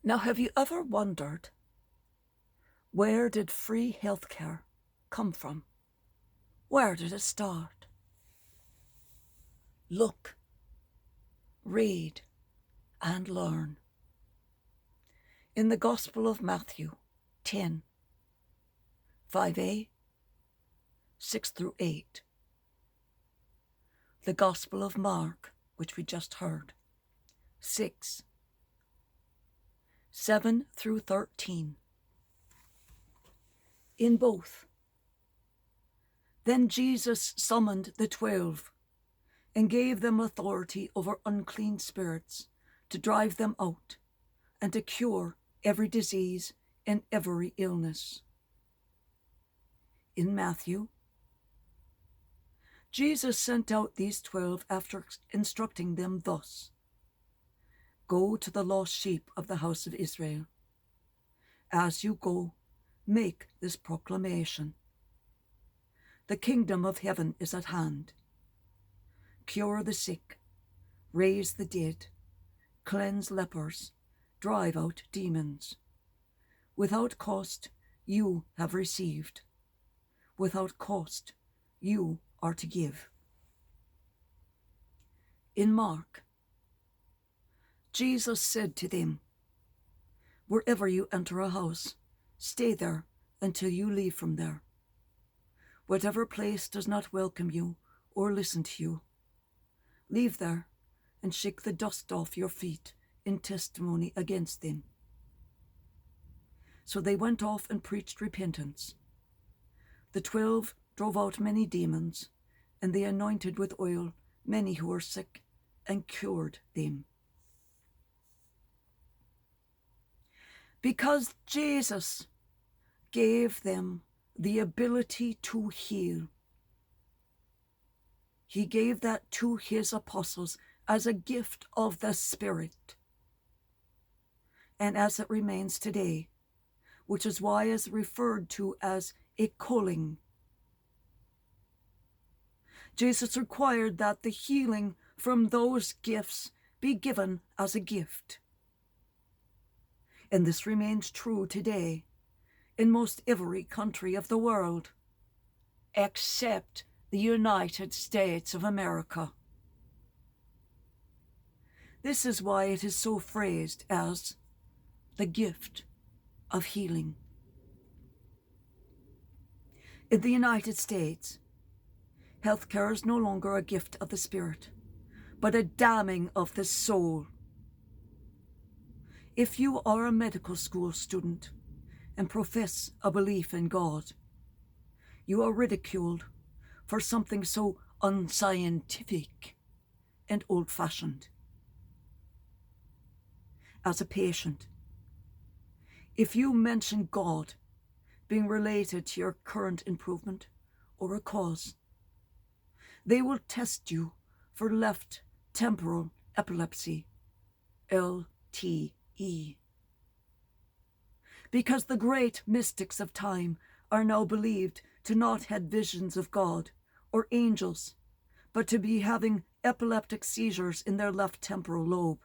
Now, have you ever wondered, where did free healthcare come from? Where did it start? Look, read, and learn. In the Gospel of Matthew 10, 5a, 6 through 8. The Gospel of Mark, which we just heard, 6, 7 through 13. In both, then Jesus summoned the 12 and gave them authority over unclean spirits to drive them out and to cure every disease and every illness. In Matthew, Jesus sent out these 12 after instructing them thus: Go to the lost sheep of the house of Israel. As you go, make this proclamation: The kingdom of heaven is at hand. Cure the sick, raise the dead, cleanse lepers, drive out demons. Without cost, you have received. Without cost, you are to give. In Mark, Jesus said to them, Wherever you enter a house, stay there until you leave from there. Whatever place does not welcome you or listen to you, leave there and shake the dust off your feet in testimony against them. So they went off and preached repentance. The 12 drove out many demons, and they anointed with oil many who were sick and cured them. Because Jesus gave them the ability to heal, he gave that to his apostles as a gift of the Spirit, and as it remains today, which is why it is referred to as a calling. Jesus required that the healing from those gifts be given as a gift. And this remains true today in most every country of the world, except the United States of America. This is why it is so phrased as the gift of healing. In the United States, healthcare is no longer a gift of the Spirit, but a damning of the soul. If you are a medical school student and profess a belief in God, you are ridiculed for something so unscientific and old-fashioned. As a patient, if you mention God being related to your current improvement or a cause, they will test you for left temporal epilepsy, LTE. Because the great mystics of time are now believed to not have visions of God or angels, but to be having epileptic seizures in their left temporal lobe,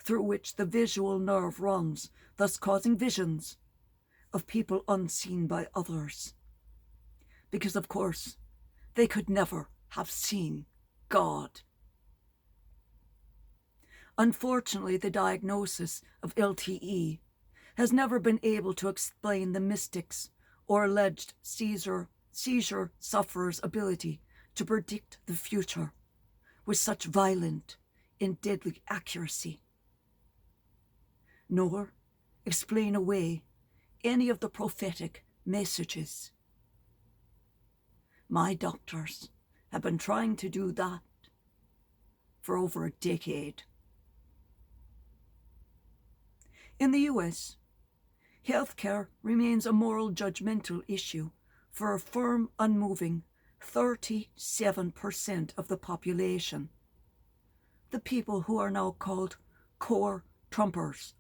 through which the visual nerve runs, thus causing visions of people unseen by others. Because, of course, they could never have seen God. Unfortunately, the diagnosis of LTE has never been able to explain the mystics or alleged seizure sufferers' ability to predict the future with such violent and deadly accuracy, nor explain away any of the prophetic messages. My doctors have been trying to do that for over a decade. In the US, healthcare remains a moral judgmental issue for a firm, unmoving 37% of the population, the people who are now called core Trumpers.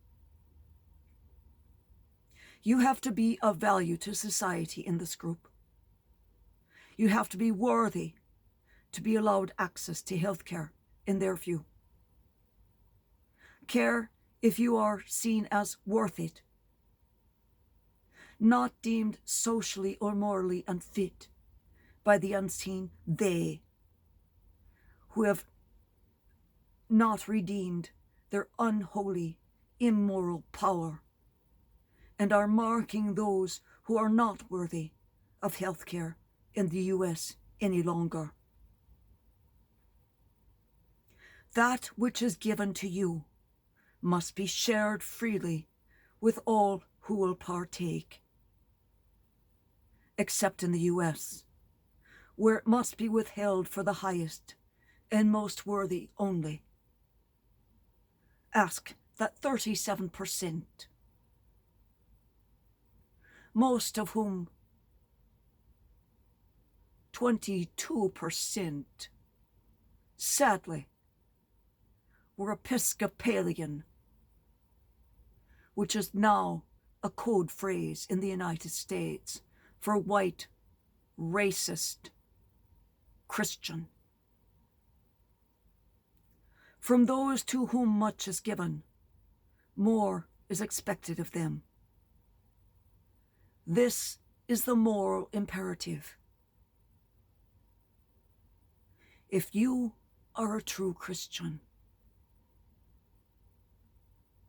You have to be of value to society in this group. You have to be worthy to be allowed access to health care, in their view. Care if you are seen as worth it, not deemed socially or morally unfit by the unseen they, who have not redeemed their unholy, immoral power, and are marking those who are not worthy of health care in the US any longer. That which is given to you must be shared freely with all who will partake, except in the US, where it must be withheld for the highest and most worthy only. Ask that 37%, most of whom 22%, sadly, were Episcopalian, which is now a code phrase in the United States for white, racist, Christian. From those to whom much is given, more is expected of them. This is the moral imperative. If you are a true Christian,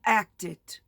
act it.